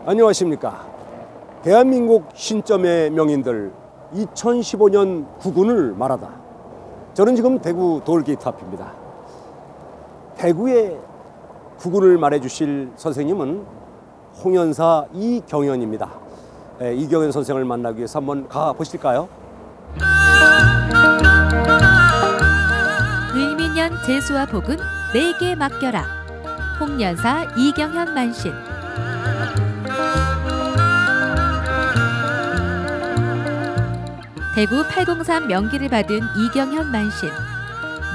안녕하십니까. 대한민국 신점의 명인들 2015년 구군을 말하다. 저는 지금 대구 돌게이트 앞입니다. 대구의 구군을 말해주실 선생님은 홍연사 이경현입니다. 이경현 선생을 만나기 위해서 한번 가보실까요? 을미년 재수와 복은 내게 맡겨라. 홍연사 이경현 만신. 대구 803 명기를 받은 이경현 만신.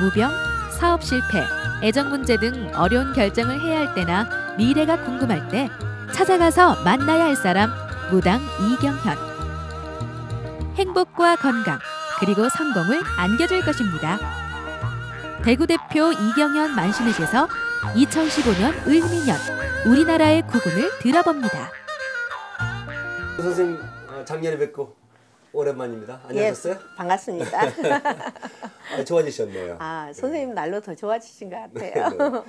무병, 사업 실패, 애정 문제 등 어려운 결정을 해야 할 때나 미래가 궁금할 때 찾아가서 만나야 할 사람 무당 이경현. 행복과 건강 그리고 성공을 안겨줄 것입니다. 대구 대표 이경현 만신에게서 2015년 을미년 우리나라의 구군을 들어봅니다. 선생님 작년에 뵙고 오랜만입니다. 안녕하셨어요? 예, 반갑습니다. 좋아지셨네요. 선생님 날로 더 좋아지신 것 같아요.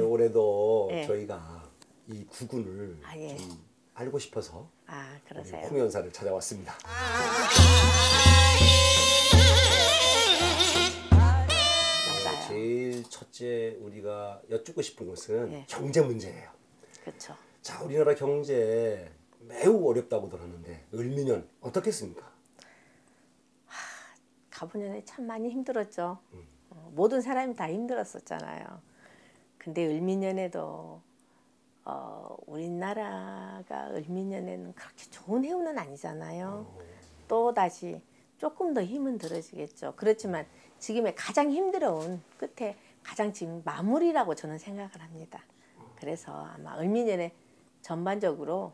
올해도 네. 저희가 이 구군을 예. 좀 알고 싶어서 그러세요. 홍연사를 찾아왔습니다. 맞아요. 제일 첫째 우리가 여쭙고 싶은 것은 예. 경제 문제예요. 그렇죠. 자, 우리나라 경제 매우 어렵다고들 하는데 을미년 어떻겠습니까? 가보년에 참 많이 힘들었죠. 모든 사람이 다 힘들었었잖아요. 근데 을미년에도 우리나라가 을미년에는 그렇게 좋은 해운은 아니잖아요. 또 다시 조금 더 힘은 들어지겠죠. 그렇지만 지금의 가장 힘들어온 끝에 가장 지금 마무리라고 저는 생각을 합니다. 그래서 아마 을미년에 전반적으로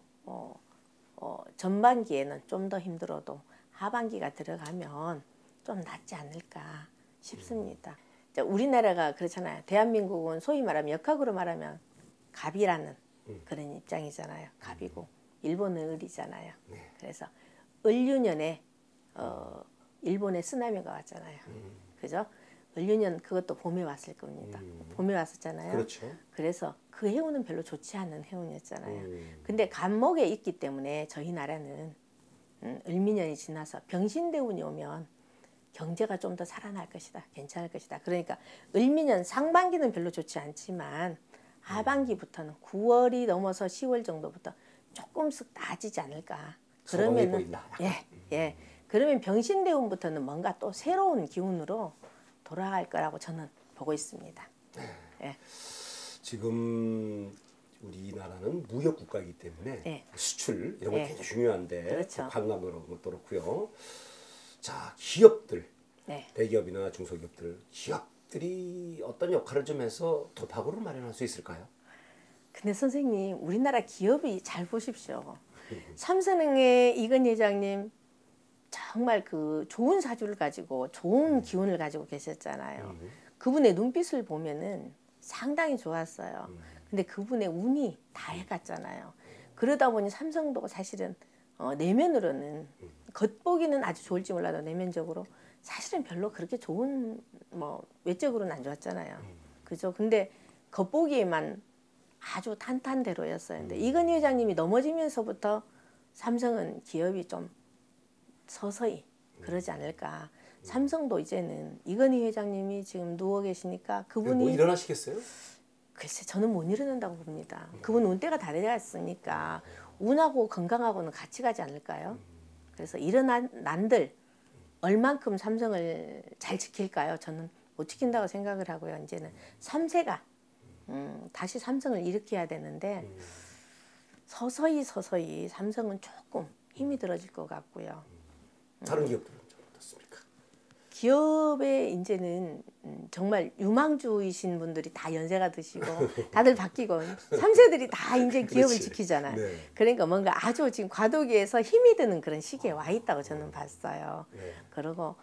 전반기에는 좀 더 힘들어도 하반기가 들어가면 좀 낫지 않을까 싶습니다. 우리나라가 그렇잖아요. 대한민국은 소위 말하면 역학으로 말하면 갑이라는 그런 입장이잖아요. 갑이고 일본은 을이잖아요. 그래서 을유년에 일본의 쓰나미가 왔잖아요. 그죠? 을유년 그것도 봄에 왔을 겁니다. 봄에 왔었잖아요. 그렇죠. 그래서 그 해운은 별로 좋지 않은 해운이었잖아요. 근데 간목에 있기 때문에 저희 나라는 을미년이 지나서 병신대운이 오면 경제가 좀 더 살아날 것이다. 괜찮을 것이다. 그러니까 을미년 상반기는 별로 좋지 않지만 하반기부터는 9월이 넘어서 10월 정도부터 조금씩 나아지지 않을까. 그러면은 예. 그러면 병신대운부터는 뭔가 또 새로운 기운으로 돌아갈 거라고 저는 보고 있습니다. 예. 지금 우리나라는 무역 국가이기 때문에 수출 이런 거 굉장히 중요한데 그렇죠. 관광으로 것도 그렇고요. 자, 기업들, 대기업이나 중소기업들, 기업들이 어떤 역할을 좀 해서 돌파구를 마련할 수 있을까요? 근데 선생님, 우리나라 기업이 잘 보십시오. 삼성의 이건 회장님 정말 그 좋은 사주를 가지고 좋은 기운을 가지고 계셨잖아요. 그분의 눈빛을 보면은 상당히 좋았어요. 근데 그분의 운이 다 해갔잖아요. 그러다 보니 삼성도 사실은 내면으로는 겉보기는 아주 좋을지 몰라도 내면적으로 사실은 별로 그렇게 좋은 외적으로는 안 좋았잖아요. 그죠? 근데 겉보기에만 아주 탄탄대로였어요. 근데 이건희 회장님이 넘어지면서부터 삼성은 기업이 좀 서서히 그러지 않을까. 삼성도 이제는 이건희 회장님이 지금 누워 계시니까 그분이 뭐 일어나시겠어요? 글쎄 저는 못 일어난다고 봅니다. 그분 운때가 다 돼갔으니까 운하고 건강하고는 같이 가지 않을까요? 그래서 일어난 난들 얼만큼 삼성을 잘 지킬까요? 저는 못 지킨다고 생각을 하고요. 이제는 3세가 다시 삼성을 일으켜야 되는데 서서히 삼성은 조금 힘이 들어질 것 같고요. 다른 기업들은 좀 어떻습니까? 기업에 이제는 정말 유망주이신 분들이 다 연세가 드시고 다들 바뀌고 3세들이 다 이제 기업을 그렇지. 지키잖아요. 네. 그러니까 뭔가 아주 지금 과도기에서 힘이 드는 그런 시기에 와 있다고 저는 봤어요. 그리고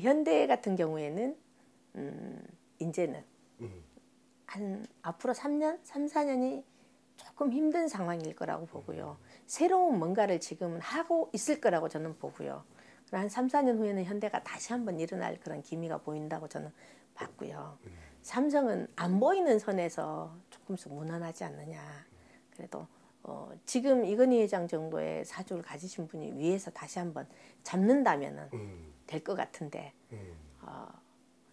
현대 같은 경우에는 이제는 한 앞으로 3년, 3, 4년이 조금 힘든 상황일 거라고 보고요. 새로운 뭔가를 지금은 하고 있을 거라고 저는 보고요. 한 3, 4년 후에는 현대가 다시 한번 일어날 그런 기미가 보인다고 저는 봤고요. 삼성은 안 보이는 선에서 조금씩 무난하지 않느냐. 그래도 지금 이건희 회장 정도의 사주를 가지신 분이 위에서 다시 한번 잡는다면은 될 것 같은데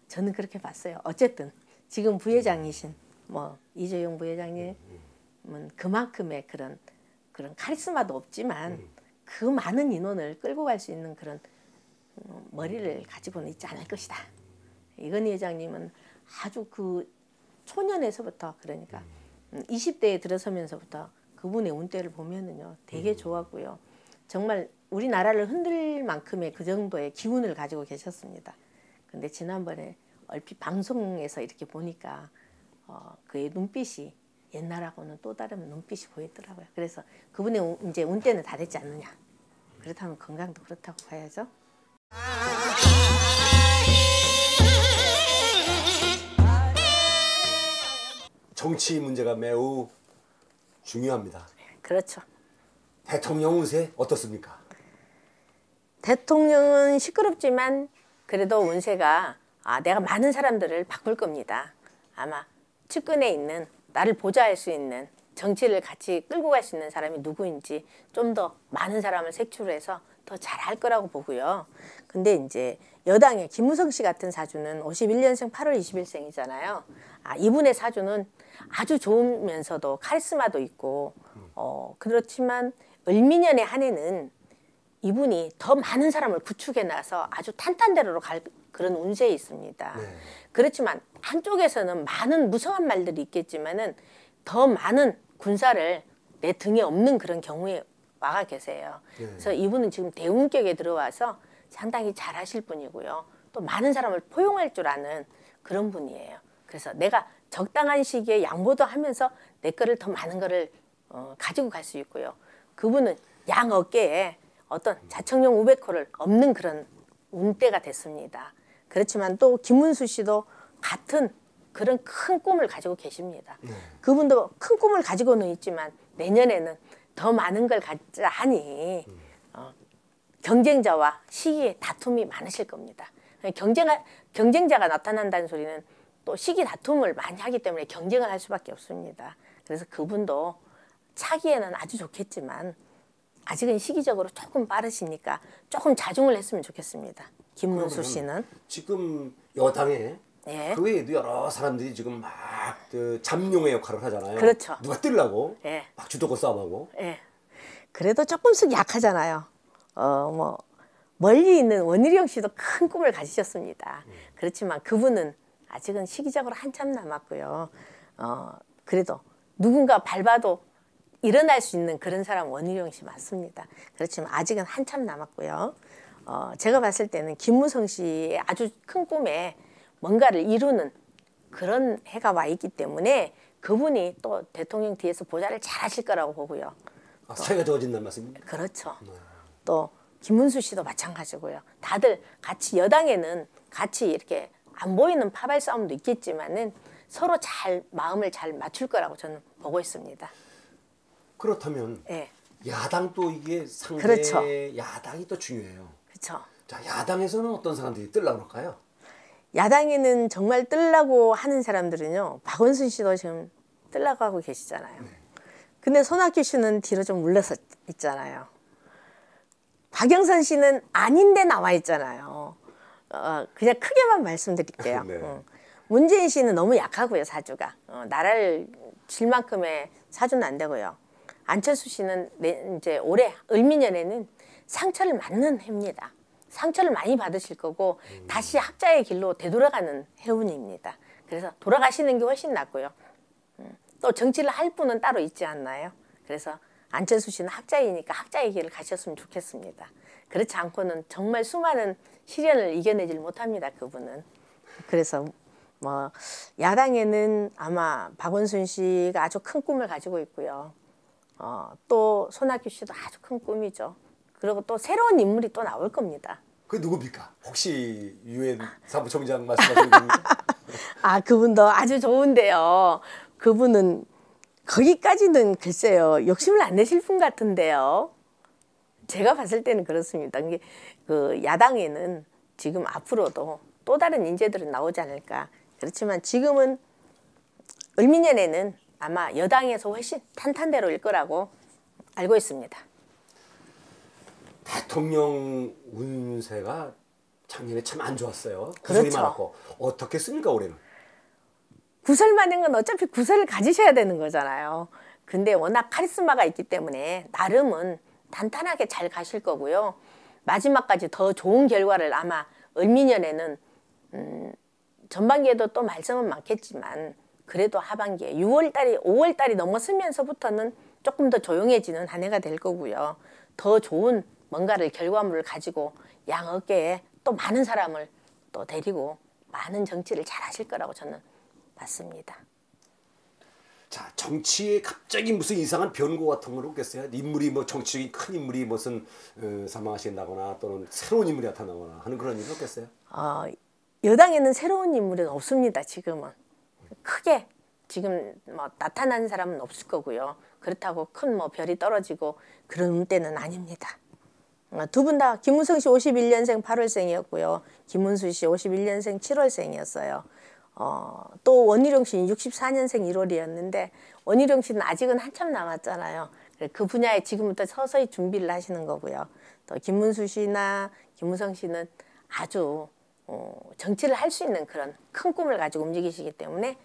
저는 그렇게 봤어요. 어쨌든 지금 부회장이신 뭐 이재용 부회장님은 그만큼의 그런 카리스마도 없지만 그 많은 인원을 끌고 갈 수 있는 그런 머리를 가지고는 있지 않을 것이다. 이건희 회장님은 아주 그 초년에서부터 그러니까 20대에 들어서면서부터 그분의 운대를 보면은요 되게 좋았고요. 정말 우리나라를 흔들 만큼의 그 정도의 기운을 가지고 계셨습니다. 근데 지난번에 얼핏 방송에서 이렇게 보니까 그의 눈빛이 옛날하고는 또 다른 눈빛이 보이더라고요. 그래서 그분의 이제 운대는 다 됐지 않느냐. 그렇다면 건강도 그렇다고 봐야죠. 정치 문제가 매우 중요합니다. 그렇죠. 대통령 운세 어떻습니까? 대통령은 시끄럽지만 그래도 운세가 내가 많은 사람들을 바꿀 겁니다. 아마 측근에 있는 나를 보좌할 수 있는 정치를 같이 끌고 갈 수 있는 사람이 누구인지 좀 더 많은 사람을 색출해서 더 잘할 거라고 보고요. 근데 이제 여당의 김무성 씨 같은 사주는 51년생 8월 20일생이잖아요. 이분의 사주는 아주 좋으면서도 카리스마도 있고 그렇지만 을미년의 한 해는 이분이 더 많은 사람을 구축해 놔서 아주 탄탄대로로 갈 그런 운세에 있습니다. 네. 그렇지만 한쪽에서는 많은 무성한 말들이 있겠지만은 더 많은 군사를 내 등에 업는 그런 경우에 와가 계세요. 네. 그래서 이분은 지금 대운격에 들어와서 상당히 잘하실 분이고요. 또 많은 사람을 포용할 줄 아는 그런 분이에요. 그래서 내가 적당한 시기에 양보도 하면서 내 거를 더 많은 거를 가지고 갈 수 있고요. 그분은 양 어깨에 어떤 자청용 우백호를 없는 그런 운대가 됐습니다. 그렇지만 또 김문수 씨도 같은 그런 큰 꿈을 가지고 계십니다. 그분도 큰 꿈을 가지고는 있지만 내년에는 더 많은 걸 갖자 하니 경쟁자와 시기에 다툼이 많으실 겁니다. 경쟁자가 나타난다는 소리는 또 시기 다툼을 많이 하기 때문에 경쟁을 할 수밖에 없습니다. 그래서 그분도 차기에는 아주 좋겠지만 아직은 시기적으로 조금 빠르시니까 조금 자중을 했으면 좋겠습니다. 김문수 씨는. 지금 여당에 네. 그 외에도 여러 사람들이 지금 막 그 잠룡의 역할을 하잖아요. 그렇죠. 누가 뜨려고 네. 막 주도권 싸움하고. 네. 그래도 조금씩 약하잖아요. 뭐 멀리 있는 원희룡 씨도 큰 꿈을 가지셨습니다. 그렇지만 그분은 아직은 시기적으로 한참 남았고요. 그래도 누군가 밟아도 일어날 수 있는 그런 사람 원희룡 씨 맞습니다. 그렇지만 아직은 한참 남았고요. 제가 봤을 때는 김무성 씨의 아주 큰 꿈에 뭔가를 이루는 그런 해가 와 있기 때문에 그분이 또 대통령 뒤에서 보좌를 잘 하실 거라고 보고요. 사이가 좋아진다는 말씀입니까? 그렇죠. 또 김문수 씨도 마찬가지고요. 다들 같이 여당에는 같이 이렇게 안 보이는 파발 싸움도 있겠지만은 서로 잘 마음을 잘 맞출 거라고 저는 보고 있습니다. 그렇다면 네. 야당도 이게 상대 그렇죠. 야당이 또 중요해요. 그렇죠. 자, 야당에서는 어떤 사람들이 뜨려고 할까요? 야당에는 정말 뜨려고 하는 사람들은요. 박원순 씨도 지금 뜨려고 하고 계시잖아요. 네. 근데 손학규 씨는 뒤로 좀 물러서 있잖아요. 박영선 씨는 아닌데 나와 있잖아요. 그냥 크게만 말씀드릴게요. 네. 문재인 씨는 너무 약하고요. 사주가. 나라를 질 만큼의 사주는 안 되고요. 안철수 씨는 이제 올해 을미년에는 상처를 맞는 해입니다. 상처를 많이 받으실 거고 다시 학자의 길로 되돌아가는 해운입니다. 그래서 돌아가시는 게 훨씬 낫고요. 또 정치를 할 분은 따로 있지 않나요? 그래서 안철수 씨는 학자이니까 학자의 길을 가셨으면 좋겠습니다. 그렇지 않고는 정말 수많은 시련을 이겨내질 못합니다. 그분은. 그래서 뭐 야당에는 아마 박원순 씨가 아주 큰 꿈을 가지고 있고요. 또 손학규 씨도 아주 큰 꿈이죠. 그리고 또 새로운 인물이 또 나올 겁니다. 그 누굽니까? 혹시 유엔 사무총장 말씀하시는 겁니까? 그분도 아주 좋은데요. 그분은 거기까지는 글쎄요. 욕심을 안 내실 분 같은데요. 제가 봤을 때는 그렇습니다. 그 야당에는 지금 앞으로도 또 다른 인재들은 나오지 않을까. 그렇지만 지금은 을미년에는 아마 여당에서 훨씬 탄탄대로일 거라고 알고 있습니다. 대통령 운세가 작년에 참 안 좋았어요. 구설이 그렇죠. 많았고. 어떻게 씁니까 올해는? 구설만한 건 어차피 구설을 가지셔야 되는 거잖아요. 근데 워낙 카리스마가 있기 때문에 나름은 단단하게 잘 가실 거고요. 마지막까지 더 좋은 결과를 아마 을미년에는 전반기에도 또 말썽은 많겠지만 그래도 하반기에 6월달이 5월달이 넘어서면서부터는 조금 더 조용해지는 한 해가 될 거고요. 더 좋은 뭔가를 결과물을 가지고 양 어깨에 또 많은 사람을 또 데리고 많은 정치를 잘 하실 거라고 저는 봤습니다. 자, 정치에 갑자기 무슨 이상한 변고 같은 건 없겠어요? 인물이 뭐 정치적인 큰 인물이 무슨 사망하신다거나 또는 새로운 인물이 나타나거나 하는 그런 일은 없겠어요? 여당에는 새로운 인물은 없습니다. 지금은 크게 지금 뭐 나타나는 사람은 없을 거고요. 그렇다고 큰 뭐 별이 떨어지고 그런 때는 아닙니다. 두 분 다 김무성 씨 51년생 8월생이었고요. 김문수 씨 51년생 7월생이었어요. 또 원희룡 씨는 64년생 1월이었는데 원희룡 씨는 아직은 한참 남았잖아요. 그 분야에 지금부터 서서히 준비를 하시는 거고요. 또 김문수 씨나 김무성 씨는 아주 정치를 할 수 있는 그런 큰 꿈을 가지고 움직이시기 때문에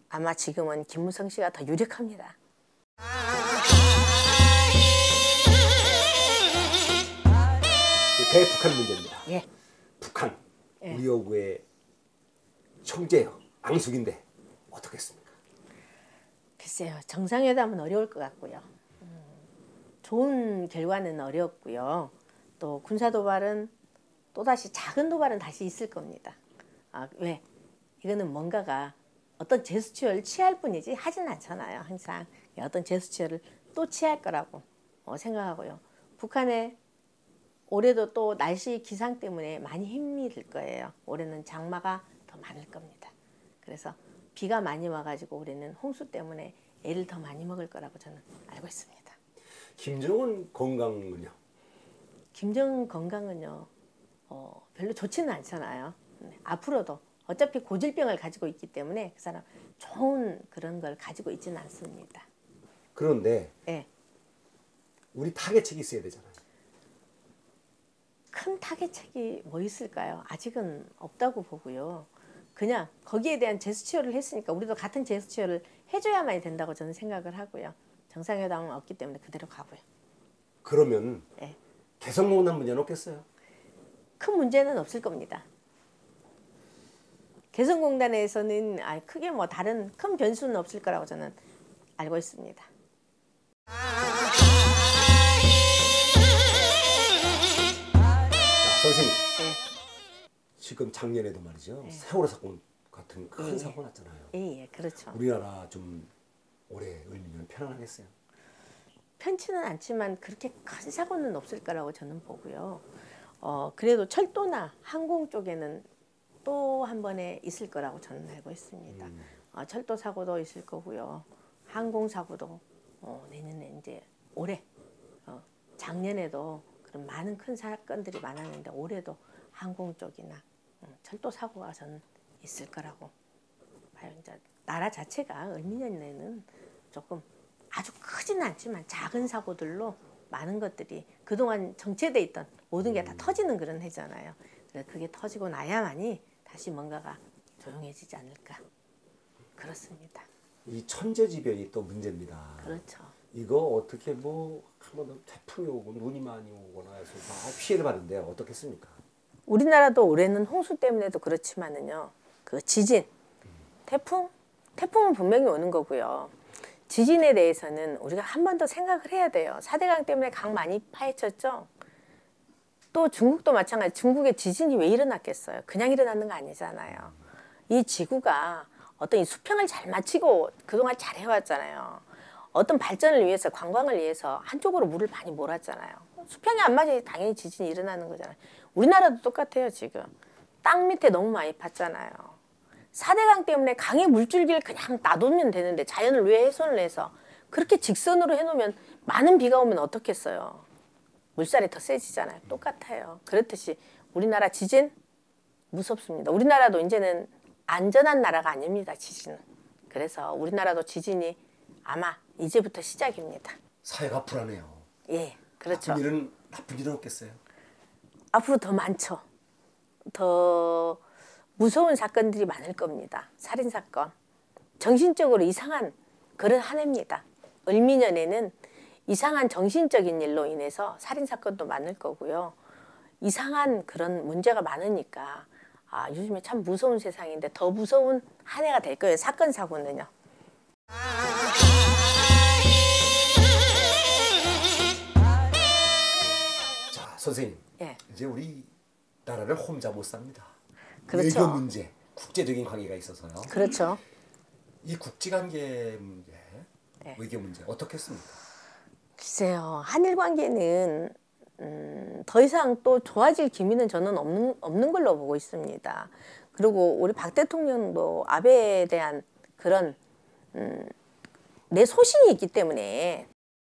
아마 지금은 김무성 씨가 더 유력합니다. 대북한 문제입니다. 예. 북한, 우리 여구의 형제요, 앙숙인데 어떻겠습니까? 글쎄요. 정상회담은 어려울 것 같고요. 좋은 결과는 어렵고요. 또 군사도발은 또다시 작은 도발은 다시 있을 겁니다. 왜? 이거는 뭔가가 어떤 제스처를 취할 뿐이지 하진 않잖아요. 항상 어떤 제스처를 또 취할 거라고 생각하고요. 북한에 올해도 또 날씨 기상 때문에 많이 힘이 들 거예요. 올해는 장마가 더 많을 겁니다. 그래서 비가 많이 와가지고 올해는 홍수 때문에 애를 더 많이 먹을 거라고 저는 알고 있습니다. 김정은 건강은요? 김정은 건강은요. 별로 좋지는 않잖아요. 앞으로도 어차피 고질병을 가지고 있기 때문에 그 사람 좋은 그런 걸 가지고 있지는 않습니다. 그런데 네. 우리 타개책이 있어야 되잖아요. 큰 타개책이 뭐 있을까요? 아직은 없다고 보고요. 그냥 거기에 대한 제스처를 했으니까 우리도 같은 제스처를 해줘야만 된다고 저는 생각을 하고요. 정상회담은 없기 때문에 그대로 가고요. 그러면 네. 개성공단 문제는 없겠어요? 큰 문제는 없을 겁니다. 개성공단에서는 크게 뭐 다른 큰 변수는 없을 거라고 저는 알고 있습니다. 선생님, 네. 지금 작년에도 말이죠. 네. 세월호 사건 같은 큰 사고 났잖아요. 예, 그렇죠. 우리나라 좀 올해 을미년 편안하겠어요? 편치는 않지만 그렇게 큰 사고는 없을 거라고 저는 보고요. 그래도 철도나 항공 쪽에는 또 한 번에 있을 거라고 저는 알고 있습니다. 철도 사고도 있을 거고요. 항공 사고도 내년에 이제 올해 작년에도 그런 많은 큰 사건들이 많았는데 올해도 항공 쪽이나 철도 사고가 저는 있을 거라고 봐요. 이제 나라 자체가 을미년에는 조금 아주 크지는 않지만 작은 사고들로 많은 것들이 그동안 정체돼 있던 모든 게 다 터지는 그런 해잖아요. 그래서 그게 터지고 나야만이 다시 뭔가가 조용해지지 않을까 그렇습니다. 이 천재지변이 또 문제입니다. 그렇죠. 이거 어떻게 뭐 한번 태풍이 오고 눈이 많이 오거나 해서 다 피해를 받는데 어떻겠습니까? 우리나라도 올해는 홍수 때문에도 그렇지만은요. 그 지진, 태풍은 분명히 오는 거고요. 지진에 대해서는 우리가 한 번 더 생각을 해야 돼요. 4대강 때문에 강 많이 파헤쳤죠. 또 중국도 마찬가지. 중국의 지진이 왜 일어났겠어요? 그냥 일어나는 거 아니잖아요. 이 지구가 어떤 이 수평을 잘 맞추고 그동안 잘 해왔잖아요. 어떤 발전을 위해서 관광을 위해서 한쪽으로 물을 많이 몰았잖아요. 수평이 안 맞으니 당연히 지진이 일어나는 거잖아요. 우리나라도 똑같아요. 지금 땅 밑에 너무 많이 팠잖아요. 4대강 때문에 강의 물줄기를 그냥 놔두면 되는데 자연을 왜 훼손을 해서 그렇게 직선으로 해놓으면 많은 비가 오면 어떻겠어요. 물살이 더 세지잖아요. 똑같아요. 그렇듯이 우리나라 지진 무섭습니다. 우리나라도 이제는 안전한 나라가 아닙니다. 지진은. 그래서 우리나라도 지진이 아마 이제부터 시작입니다. 사회가 불안해요. 예, 그렇죠. 나쁜 일은 없겠어요? 앞으로 더 많죠. 더 무서운 사건들이 많을 겁니다. 살인사건. 정신적으로 이상한 그런 한 해입니다. 을미년에는 이상한 정신적인 일로 인해서 살인사건도 많을 거고요. 이상한 그런 문제가 많으니까 요즘에 참 무서운 세상인데 더 무서운 한 해가 될 거예요. 사건, 사고는요. 자, 선생님. 예. 이제 우리 나라를 혼자 못 삽니다. 그렇죠. 외교 문제, 국제적인 관계가 있어서요. 그렇죠. 이 국제관계 문제, 네. 외교 문제 어떻게 했습니까? 글쎄요. 한일 관계는 더 이상 또 좋아질 기미는 저는 없는 걸로 보고 있습니다. 그리고 우리 박 대통령도 아베에 대한 그런 내 소신이 있기 때문에